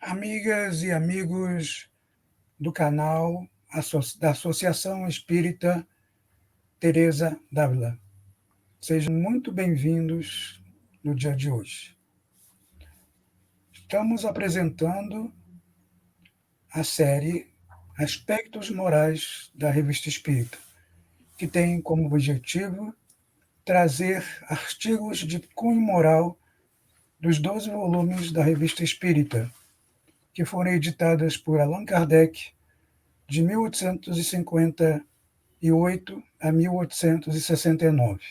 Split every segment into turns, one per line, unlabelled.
Amigas e amigos do canal da Associação Espírita Teresa d'Ávila, sejam muito bem-vindos no dia de hoje. Estamos apresentando a série Aspectos Morais da Revista Espírita, que tem como objetivo trazer artigos de cunho moral dos 12 volumes da Revista Espírita, que foram editadas por Allan Kardec de 1858 a 1869.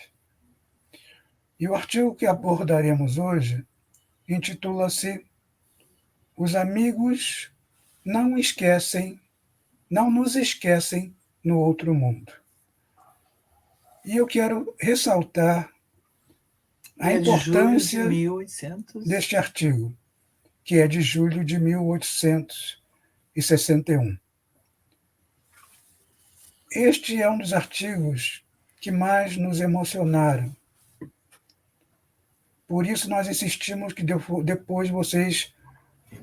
E o artigo que abordaremos hoje intitula-se Os amigos não nos esquecem no outro mundo. E eu quero ressaltar a importância deste artigo, que é de julho de 1861. Este é um dos artigos que mais nos emocionaram. Por isso nós insistimos que depois vocês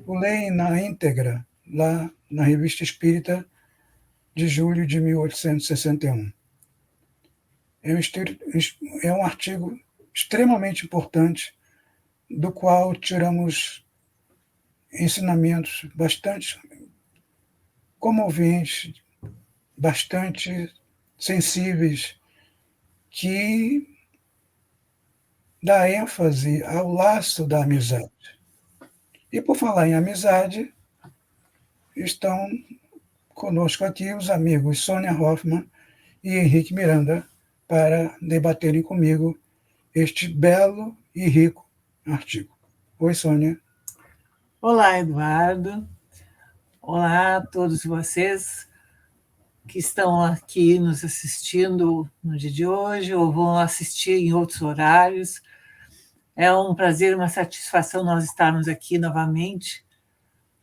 o leem na íntegra, lá na Revista Espírita de julho de 1861. É um artigo extremamente importante, do qual tiramos ensinamentos bastante comoventes, bastante sensíveis, que dá ênfase ao laço da amizade. E por falar em amizade, estão conosco aqui os amigos Sônia Hoffmann e Henrique Miranda para debaterem comigo este belo e rico artigo. Oi, Sônia.
Olá, Eduardo. Olá a todos vocês que estão aqui nos assistindo no dia de hoje ou vão assistir em outros horários. É um prazer, uma satisfação nós estarmos aqui novamente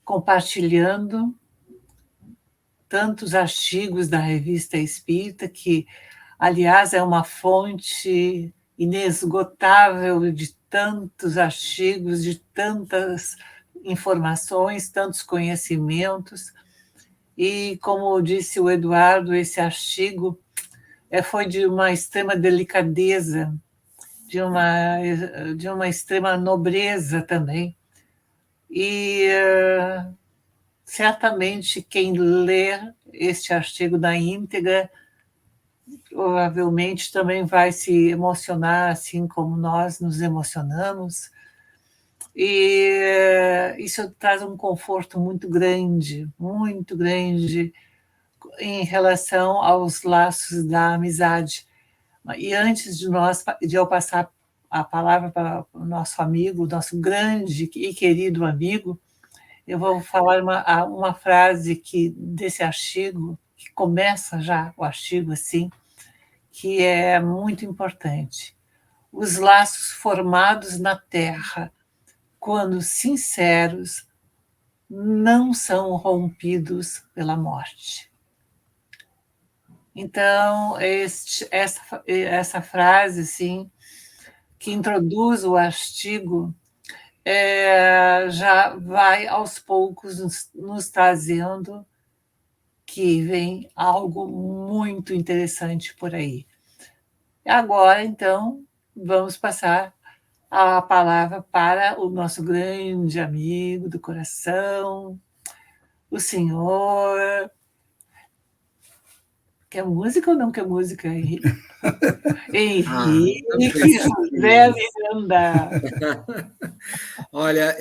compartilhando tantos artigos da Revista Espírita, que, aliás, é uma fonte inesgotável de tantos artigos, de tantas informações, tantos conhecimentos. E, como disse o Eduardo, esse artigo foi de uma extrema delicadeza, de uma extrema nobreza também. E certamente quem ler este artigo na íntegra provavelmente também vai se emocionar, assim como nós nos emocionamos. E isso traz um conforto muito grande em relação aos laços da amizade. E antes de eu passar a palavra para o nosso amigo, nosso grande e querido amigo, eu vou falar uma frase desse artigo, que começa já o artigo assim, que é muito importante. Os laços formados na terra, quando sinceros, não são rompidos pela morte. Então, essa frase, assim, que introduz o artigo, já vai aos poucos nos trazendo que vem algo muito interessante por aí. Agora, então, vamos passar a palavra para o nosso grande amigo do coração, o senhor... Quer música ou não quer música, Henrique? Henrique José Miranda.
Olha,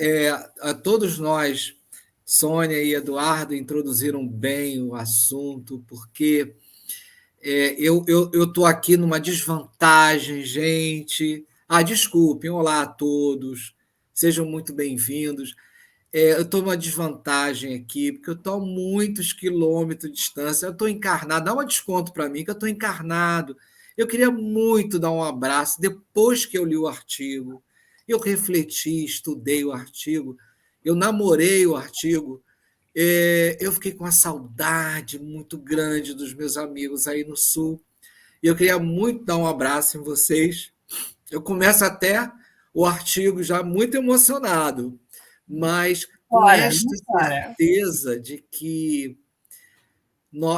a todos nós, Sônia e Eduardo, introduziram bem o assunto, porque eu estou aqui numa desvantagem, gente. Desculpem, olá a todos, sejam muito bem-vindos. Eu estou numa desvantagem aqui, porque eu estou a muitos quilômetros de distância. Eu estou encarnado, dá um desconto para mim, que eu estou encarnado. Eu queria muito dar um abraço depois que eu li o artigo. Eu refleti, estudei o artigo, eu namorei o artigo. Eu fiquei com uma saudade muito grande dos meus amigos aí no Sul. E eu queria muito dar um abraço em vocês. Eu começo até o artigo já muito emocionado, mas com
Fora,
esta
não fora.
certeza de que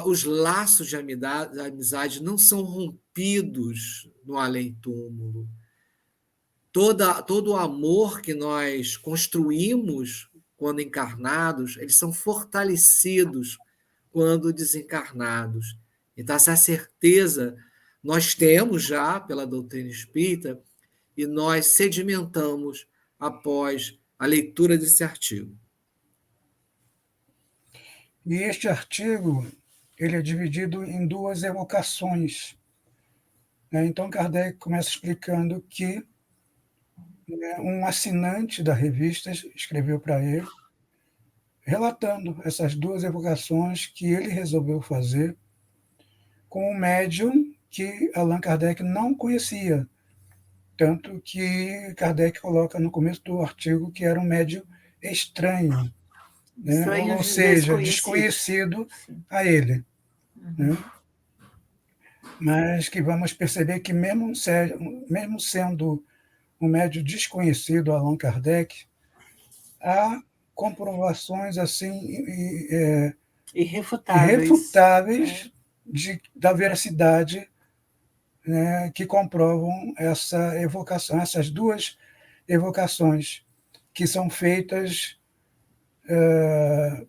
os laços de amizade não são rompidos no além-túmulo. Todo o amor que nós construímos quando encarnados, eles são fortalecidos quando desencarnados. Então, essa certeza nós temos já pela doutrina espírita e nós sedimentamos após a leitura desse artigo.
E este artigo ele é dividido em duas evocações. Então, Kardec começa explicando que um assinante da revista escreveu para ele, relatando essas duas evocações que ele resolveu fazer com um médium que Allan Kardec não conhecia. Tanto que Kardec coloca no começo do artigo que era um médium estranho,
Estranho,
ou seja, desconhecido a ele. Né? Mas que vamos perceber que, mesmo sendo um médium desconhecido, Allan Kardec, há comprovações assim irrefutáveis da veracidade, né, que comprovam essa evocação, essas duas evocações, que são feitas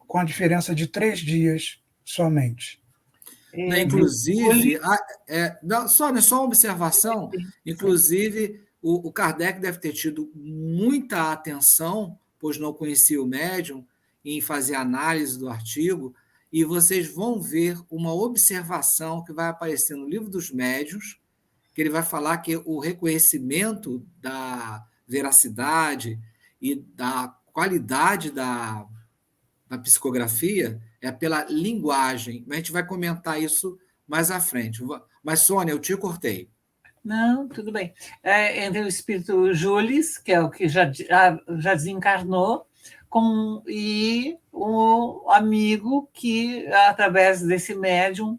com a diferença de 3 dias somente.
Inclusive, só uma observação, inclusive o Kardec deve ter tido muita atenção, pois não conhecia o médium, em fazer análise do artigo, e vocês vão ver uma observação que vai aparecer no Livro dos Médiuns, que ele vai falar que o reconhecimento da veracidade e da qualidade da psicografia é pela linguagem. A gente vai comentar isso mais à frente. Mas, Sônia, eu te cortei.
Não, tudo bem. Entre o espírito Jules, que é o que já desencarnou, e o amigo que, através desse médium,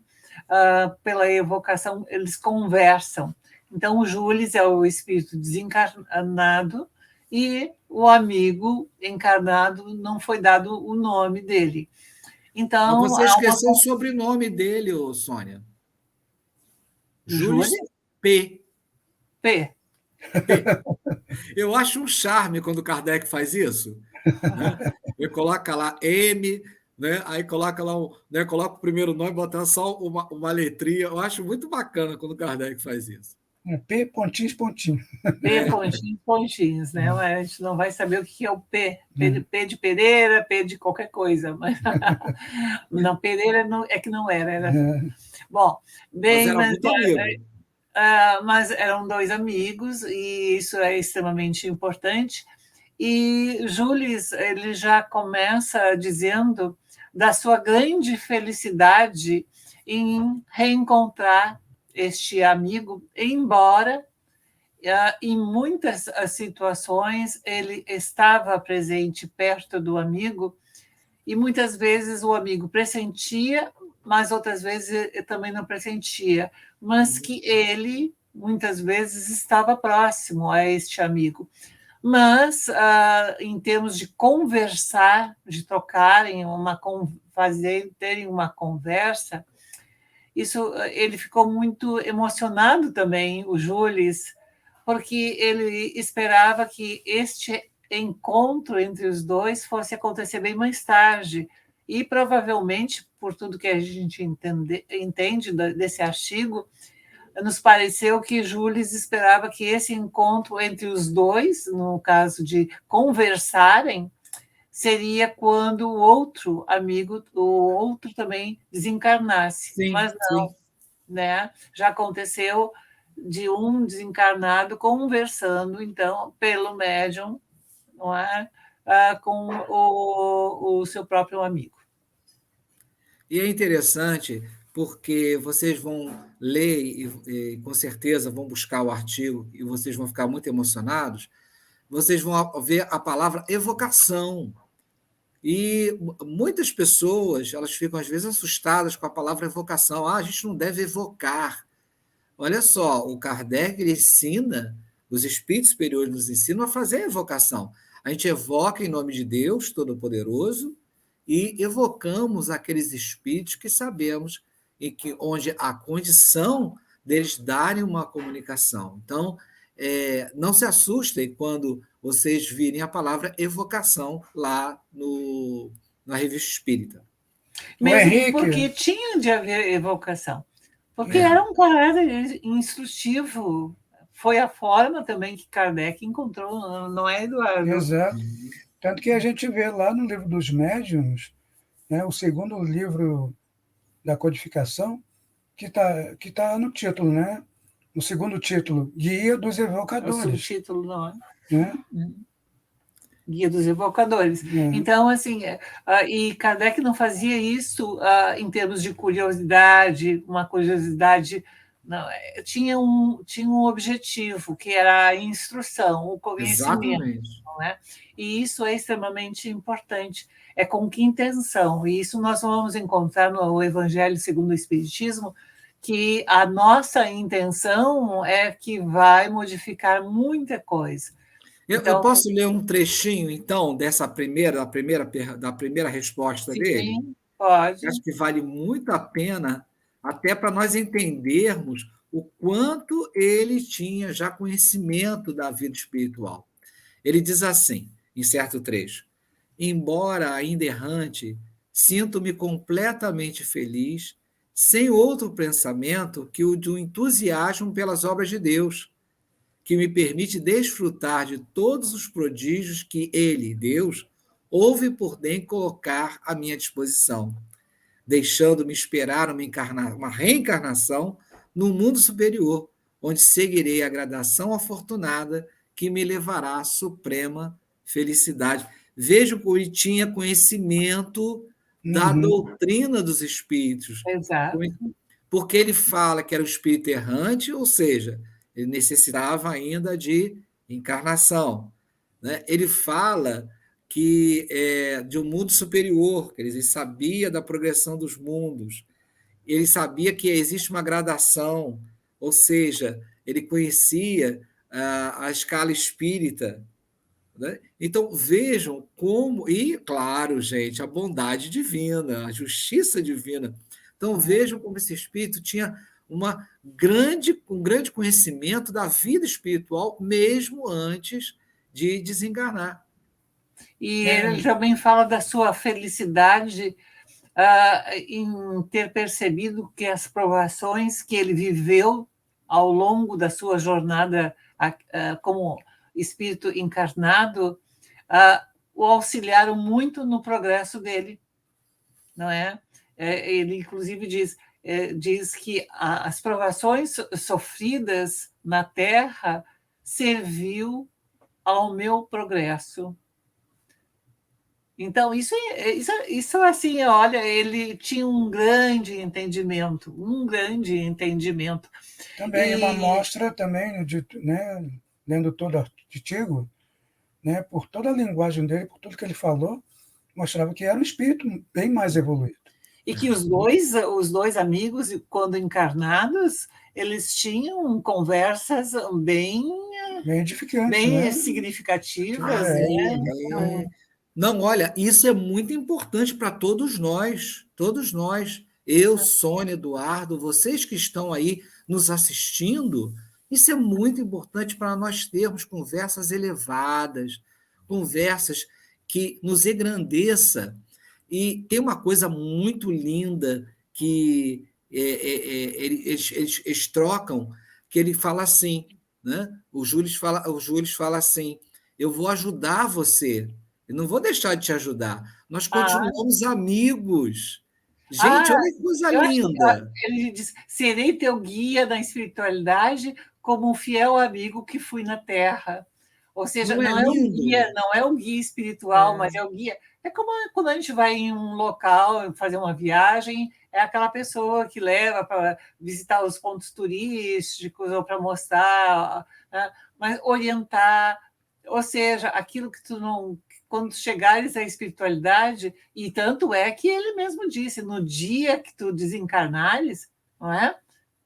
pela evocação, eles conversam. Então, o Jules é o espírito desencarnado e o amigo encarnado não foi dado o nome dele. Então,
mas você esqueceu o sobrenome dele, Sônia. Jules P.
P.
Eu acho um charme quando o Kardec faz isso. Né? Ele coloca lá M, né? Aí coloca lá coloca o primeiro nome, bota só uma letrinha. Eu acho muito bacana quando o Kardec faz isso.
P, pontinhos, pontinhos.
P, pontinhos, pontinhos, né? A gente não vai saber o que é o P. P de Pereira, P de qualquer coisa. Mas... Não, Pereira é que não era. Bom, bem, mas eram dois amigos, e isso é extremamente importante. E Jules, ele já começa dizendo da sua grande felicidade em reencontrar este amigo, embora em muitas situações ele estava presente perto do amigo, e muitas vezes o amigo pressentia, mas outras vezes também não pressentia, mas que ele muitas termos estava próximo a este amigo. Mas, em termos de conversar, de trocarem terem uma conversa, ele ficou muito emocionado também, o Jules, porque ele esperava que este encontro entre os dois fosse acontecer bem mais tarde, e provavelmente, por tudo que a gente entende desse artigo, nos pareceu que Jules esperava que esse encontro entre os dois, no caso de conversarem, seria quando o outro amigo, o outro também desencarnasse.
Sim,
mas não,
sim.
Né? Já aconteceu de um desencarnado conversando, então, pelo médium, não é? Com o seu próprio amigo.
E é interessante porque vocês vão ler e com certeza vão buscar o artigo e vocês vão ficar muito emocionados. Vocês vão ver a palavra evocação. E muitas pessoas, elas ficam às vezes assustadas com a palavra evocação. A gente não deve evocar. Olha só, o Kardec ele ensina, os espíritos superiores nos ensinam a fazer a evocação. A gente evoca em nome de Deus Todo-Poderoso e evocamos aqueles espíritos que sabemos e que onde a condição deles darem uma comunicação. Então, não se assustem quando vocês virem a palavra evocação lá na Revista Espírita.
Mesmo porque tinha de haver evocação. Porque era um caráter instrutivo. Foi a forma também que Kardec encontrou, não é, Eduardo?
Exato. Tanto que a gente vê lá no Livro dos Médiuns, né, o segundo livro da codificação, que tá no título, né? O segundo título, Guia dos Evocadores.
O subtítulo, não é?
Né?
Guia dos Evocadores. Então, assim, e Kardec não fazia isso em termos de curiosidade, uma curiosidade. Não, tinha um objetivo, que era a instrução, o conhecimento.
Exatamente.
Não é? E isso é extremamente importante. É com que intenção? E isso nós vamos encontrar no Evangelho segundo o Espiritismo, que a nossa intenção é que vai modificar muita coisa.
Eu posso ler um trechinho, então, da primeira resposta dele?
Sim, pode.
Acho que vale muito a pena, até para nós entendermos o quanto ele tinha já conhecimento da vida espiritual. Ele diz assim, em certo trecho: embora ainda errante, sinto-me completamente feliz, sem outro pensamento que o de um entusiasmo pelas obras de Deus, que me permite desfrutar de todos os prodígios que ele, Deus, houve por bem colocar à minha disposição, deixando-me esperar uma reencarnação no mundo superior, onde seguirei a gradação afortunada que me levará à suprema felicidade. Vejam que ele tinha conhecimento da doutrina dos espíritos.
Exato.
Porque ele fala que era o espírito errante, ou seja, ele necessitava ainda de encarnação. Né? Ele fala que de um mundo superior, que ele sabia da progressão dos mundos, ele sabia que existe uma gradação, ou seja, ele conhecia a escala espírita. Né? Então, vejam como, e claro, gente, a bondade divina, a justiça divina. Então, vejam como esse espírito tinha um grande conhecimento da vida espiritual, mesmo antes de desenganar.
E ele também fala da sua felicidade em ter percebido que as provações que ele viveu ao longo da sua jornada como espírito encarnado o auxiliaram muito no progresso dele, não é? Ele, inclusive, diz que as provações sofridas na Terra serviu ao meu progresso. Então, isso assim, olha, ele tinha um grande entendimento.
Também uma mostra também, né, lendo todo o artigo, né, por toda a linguagem dele, por tudo que ele falou, mostrava que era um espírito bem mais evoluído.
E que os dois amigos, quando encarnados, eles tinham conversas bem
edificantes,
bem
né?
significativas. Né?
Não, olha, isso é muito importante para todos nós. Eu, Sônia, Eduardo, vocês que estão aí nos assistindo, isso é muito importante para nós termos conversas elevadas, conversas que nos engrandeça. E tem uma coisa muito linda que eles trocam, que ele fala assim, né? O Júlio fala assim: eu vou ajudar você, eu não vou deixar de te ajudar. Nós continuamos amigos. Gente, olha que coisa linda.
Ele diz: serei teu guia na espiritualidade como um fiel amigo que fui na Terra. Ou seja, não é o guia espiritual, mas é o guia. É como quando a gente vai em um local fazer uma viagem, é aquela pessoa que leva para visitar os pontos turísticos ou para mostrar, né? Mas orientar, ou seja, aquilo que tu não... Quando chegares à espiritualidade, e tanto é que ele mesmo disse, no dia que tu desencarnares, não é?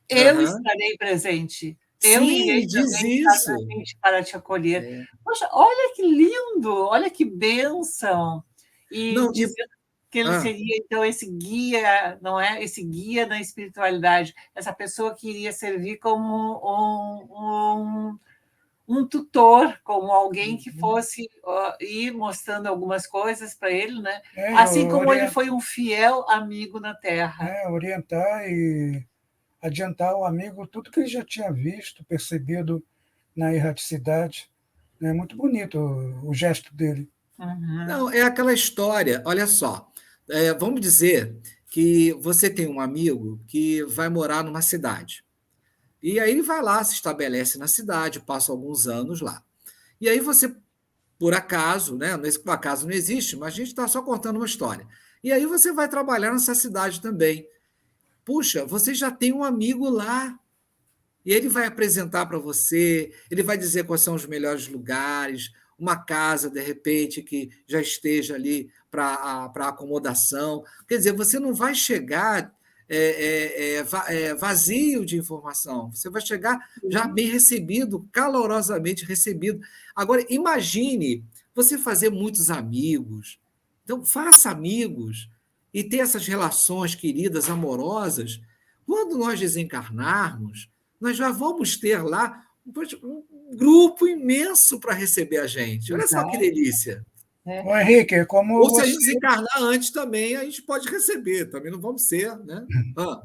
Eu estarei presente. Eu
Sim,
irei
ele diz
também estar
isso.
presente para te acolher.
É.
Poxa, olha que lindo, olha que bênção. E
Não,
dizendo que ele
ah,
seria, então, esse guia, não é? Esse guia da espiritualidade, essa pessoa que iria servir como um tutor, como alguém que fosse ir mostrando algumas coisas para ele, né?
É,
Assim como ele foi um fiel amigo na Terra.
orientar e adiantar ao amigo tudo que ele já tinha visto, percebido na erraticidade. É muito bonito o gesto dele.
Uhum.
não, é aquela história. Olha só, vamos dizer que você tem um amigo que vai morar numa cidade. E aí ele vai lá, se estabelece na cidade, passa alguns anos lá. E aí você, por acaso, né? Por acaso não existe, mas a gente está só contando uma história. E aí você vai trabalhar nessa cidade também. Puxa, você já tem um amigo lá. E ele vai apresentar para você, ele vai dizer quais são os melhores lugares, uma casa, de repente, que já esteja ali para acomodação. Quer dizer, você não vai chegar vazio de informação, você vai chegar já bem recebido, calorosamente recebido. Agora, imagine você fazer muitos amigos. Então, faça amigos e ter essas relações queridas, amorosas. Quando nós desencarnarmos, nós já vamos ter lá um grupo imenso para receber a gente. Olha só que
Exato.
delícia.
Ô, Henrique, é como
Ou se a
você,
gente desencarnar antes também, a gente pode receber, também não vamos ser, né? Ah,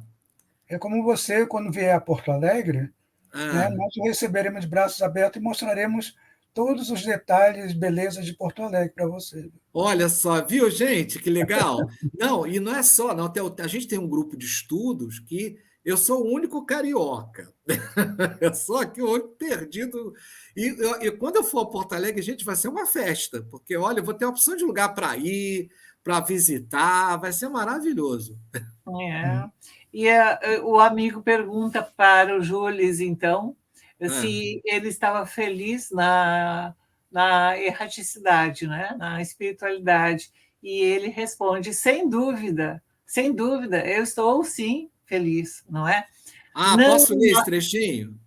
quando vier a Porto Alegre, né,
ah.
nós o receberemos de braços abertos e mostraremos todos os detalhes, belezas de Porto Alegre para você.
Olha só, viu, gente? Que legal. Não, e não é só, não. A gente tem um grupo de estudos que eu sou o único carioca. Eu sou aqui o único perdido. E quando eu for a Porto Alegre, gente, vai ser uma festa, porque olha, eu vou ter uma opção de lugar para ir, para visitar, vai ser maravilhoso.
É. E o amigo pergunta para o Jules, então,
Ah.
se ele estava feliz na erraticidade, né? Na espiritualidade. E ele responde: sem dúvida, eu estou sim feliz, não é?
Ah,
Não,
posso ler esse trechinho?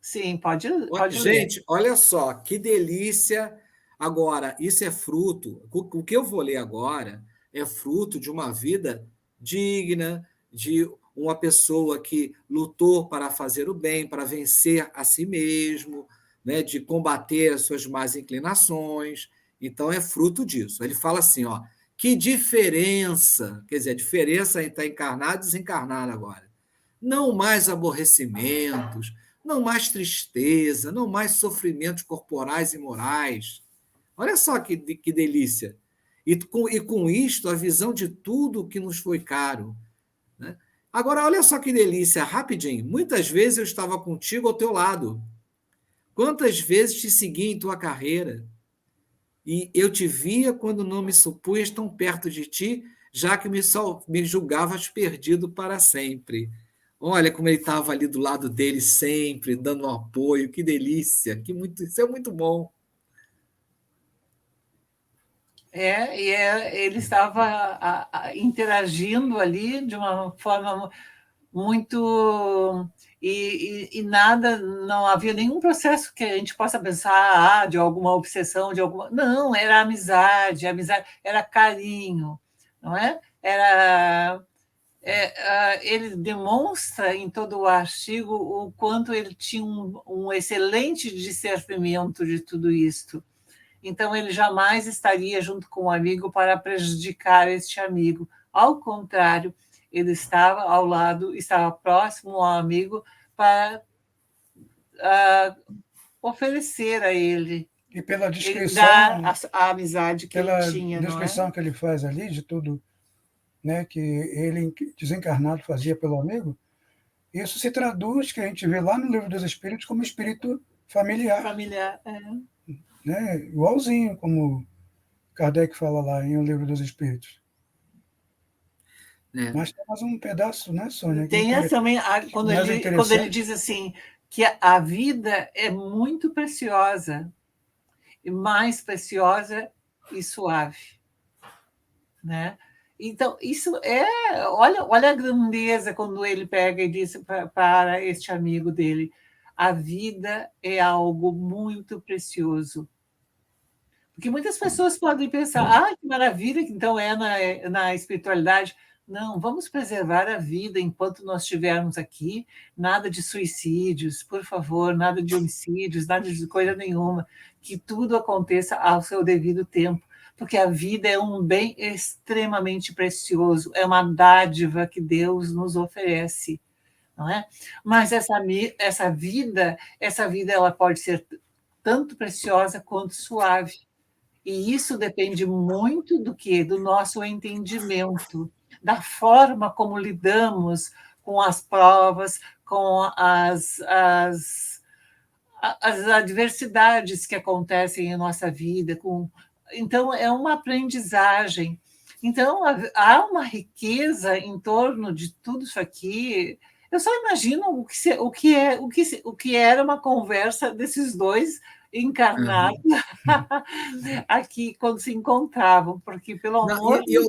sim, pode ler.
Gente, olha só, que delícia. Agora, isso é fruto, o que eu vou ler agora é fruto de uma vida digna, de uma pessoa que lutou para fazer o bem, para vencer a si mesmo, né, de combater as suas más inclinações. Então, é fruto disso. Ele fala assim, ó, que diferença, quer dizer, a diferença entre estar encarnado e desencarnado agora. Não mais aborrecimentos, não mais tristeza, não mais sofrimentos corporais e morais. Olha só que delícia. E com isto, a visão de tudo que nos foi caro. Né? Agora, olha só que delícia, rapidinho. Muitas vezes eu estava contigo ao teu lado. Quantas vezes te segui em tua carreira? E eu te via quando não me supunhas tão perto de ti, já que me julgavas perdido para sempre. Olha como ele estava ali do lado dele sempre, dando um apoio, que delícia, isso é muito bom.
Ele estava interagindo ali de uma forma muito. E nada, não havia nenhum processo que a gente possa pensar de alguma obsessão, de alguma. Não, era amizade, era carinho, não é? Ele demonstra em todo o artigo o quanto ele tinha um excelente discernimento de tudo isto. Então, ele jamais estaria junto com um amigo para prejudicar este amigo. Ao contrário, ele estava ao lado, estava próximo ao amigo para oferecer a ele,
E pela
dar
descrição,
a amizade que ele
pela
tinha, não é?
descrição que ele faz ali de tudo, né, que ele desencarnado fazia pelo amigo, isso se traduz, que a gente vê lá no Livro dos Espíritos, como espírito familiar,
Familiar.
né, igualzinho como Kardec fala lá em O Livro dos Espíritos.
Né?
Mas tem mais um pedaço, né, Sônia?
Tem também,
Mais
quando ele
interessante.
diz assim, que a vida é muito preciosa, e mais preciosa e suave, né? Então, isso olha a grandeza quando ele pega e diz para este amigo dele: a vida é algo muito precioso. Porque muitas pessoas podem pensar, que maravilha, que então na espiritualidade. Não, vamos preservar a vida enquanto nós estivermos aqui, nada de suicídios, por favor, nada de homicídios, nada de coisa nenhuma, que tudo aconteça ao seu devido tempo, porque a vida é um bem extremamente precioso, é uma dádiva que Deus nos oferece, não é? Mas essa vida ela pode ser tanto preciosa quanto suave. E isso depende muito do quê? Do nosso entendimento, da forma como lidamos com as provas, com as adversidades que acontecem em nossa vida. Então, é uma aprendizagem. Então, há uma riqueza em torno de tudo isso aqui. Eu só imagino o que era uma conversa desses dois encarnados aqui quando se encontravam, porque, pelo amor de Deus.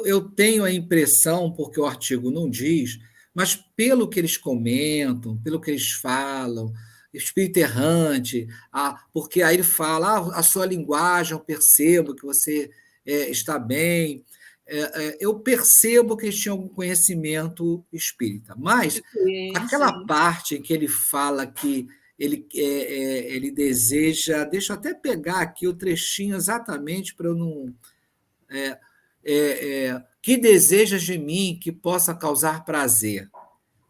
Eu tenho a impressão, porque o artigo não diz, mas pelo que eles comentam, pelo que eles falam, espírito errante, porque aí ele fala, a sua linguagem, eu percebo que você está bem. Eu percebo que eles tinham algum conhecimento espírita, mas aquela parte em que ele fala que ele deseja. Deixa eu até pegar aqui o trechinho exatamente para eu não. Que desejas de mim que possa causar prazer?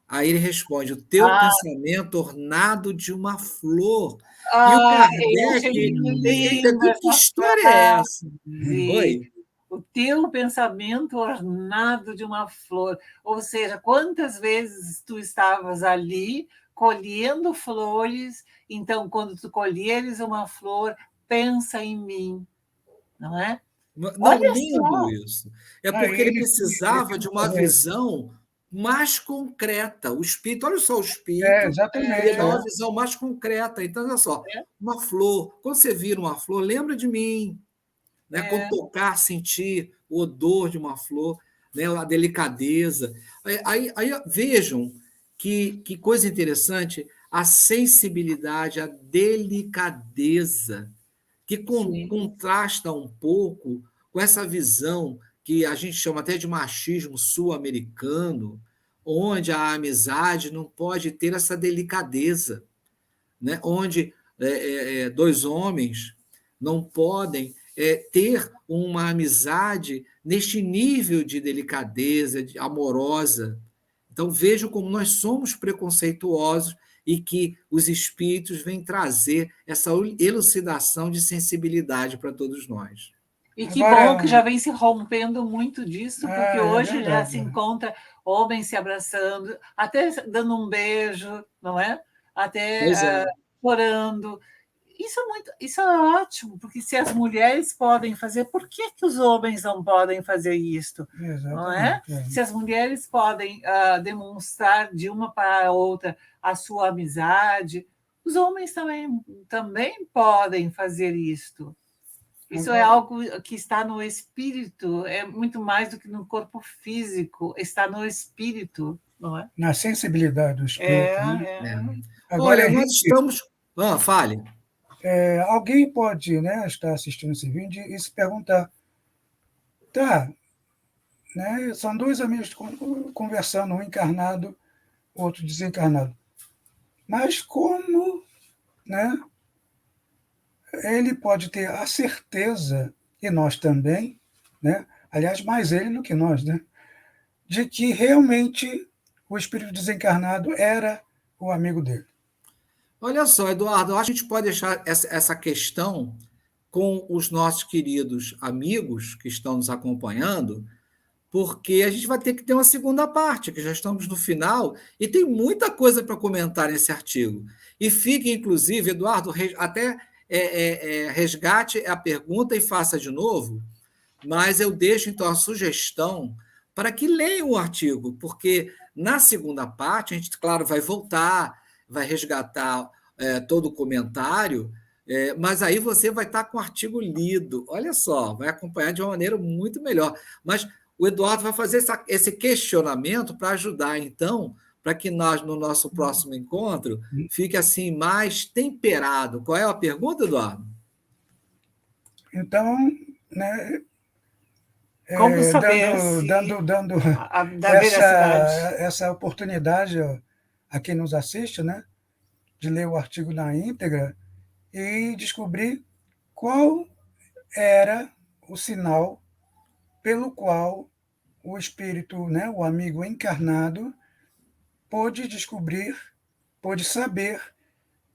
Aí ele responde: o teu pensamento ornado de uma flor. E o Kardec. Que história é essa?
Oi? O teu pensamento ornado de uma flor. Ou seja, quantas vezes tu estavas ali colhendo flores, então, quando tu colheres uma flor, pensa em mim, não é?
Não, lindo isso. É porque ele precisava de uma visão mais concreta. O espírito, olha só, o espírito
exatamente,
dá uma visão mais concreta. Então, olha só, uma flor. Quando você vira uma flor, lembra de mim. Né? Quando tocar, sentir o odor de uma flor, né? A delicadeza. Aí vejam que coisa interessante, a sensibilidade, a delicadeza, que contrasta um pouco com essa visão que a gente chama até de machismo sul-americano, onde a amizade não pode ter essa delicadeza, né? Onde dois homens não podem ter uma amizade neste nível de delicadeza, amorosa. Então, vejam como nós somos preconceituosos e que os espíritos vêm trazer essa elucidação de sensibilidade para todos nós.
E que bom que já vem se rompendo muito disso, porque hoje já se encontra homens se abraçando, até dando um beijo, não é? Até chorando. Isso é ótimo, porque se as mulheres podem fazer, por que os homens não podem fazer isso? Não é? Se as mulheres podem demonstrar de uma para a outra a sua amizade, os homens também podem fazer isto. Isso é algo que está no espírito, é muito mais do que no corpo físico, está no espírito, não é?
Na sensibilidade do espírito.
Agora, nós estamos... fale.
Alguém pode estar assistindo esse vídeo e se perguntar, são dois amigos conversando, um encarnado, outro desencarnado. Mas como ele pode ter a certeza, e nós também, aliás, mais ele do que nós, de que realmente o espírito desencarnado era o amigo dele?
Olha só, Eduardo, eu acho que a gente pode deixar essa questão com os nossos queridos amigos que estão nos acompanhando, porque a gente vai ter que ter uma segunda parte, que já estamos no final, e tem muita coisa para comentar nesse artigo. E fique, inclusive, Eduardo, até resgate a pergunta e faça de novo, mas eu deixo, então, a sugestão para que leiam o artigo, porque na segunda parte a gente, claro, vai voltar, vai resgatar todo o comentário, mas aí você vai estar com o artigo lido. Olha só, vai acompanhar de uma maneira muito melhor. Mas o Eduardo vai fazer esse questionamento para ajudar, então, para que nós, no nosso próximo encontro, fique assim mais temperado. Qual é a pergunta, Eduardo?
Então, né,
Como saber se
dando
da veracidade?
essa oportunidade a quem nos assiste, né, de ler o artigo na íntegra e descobrir qual era o sinal pelo qual o espírito, né, o amigo encarnado, pôde descobrir, pôde saber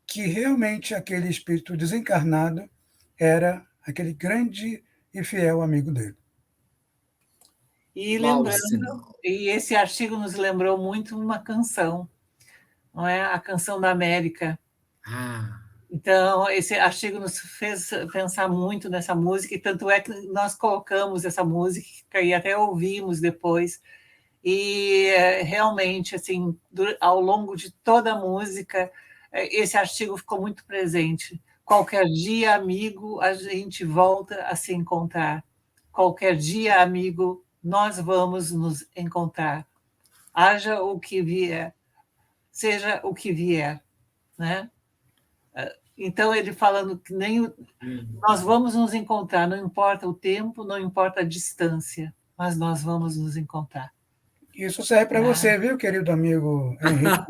que realmente aquele espírito desencarnado era aquele grande e fiel amigo dele.
E
Qual o
lembrando,
sinal?
e esse artigo nos lembrou muito uma canção, não é? A Canção da América.
Ah,
Então, esse artigo nos fez pensar muito nessa música, e tanto é que nós colocamos essa música e até ouvimos depois. E realmente, assim, ao longo de toda a música, esse artigo ficou muito presente. Qualquer dia, amigo, a gente volta a se encontrar. Qualquer dia, amigo, nós vamos nos encontrar. Haja o que vier, seja o que vier, né? Então, ele falando que nós vamos nos encontrar, não importa o tempo, não importa a distância, mas nós vamos nos encontrar.
Isso serve para você, viu, querido amigo Henrique?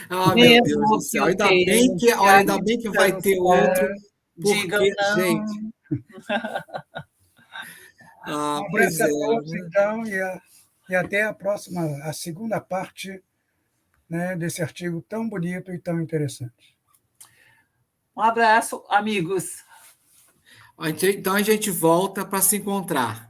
ah, meu Deus do
Mesmo que
céu.
o tempo e
Olha,
a
ainda bem que vai ter
distância
outro,
digam
porque, gente,
não.
Um
pois
abraço a
é,
todos,
né?
então, e até a próxima, a segunda parte, né, desse artigo tão bonito e tão interessante.
Um abraço, amigos.
Então a gente volta para se encontrar.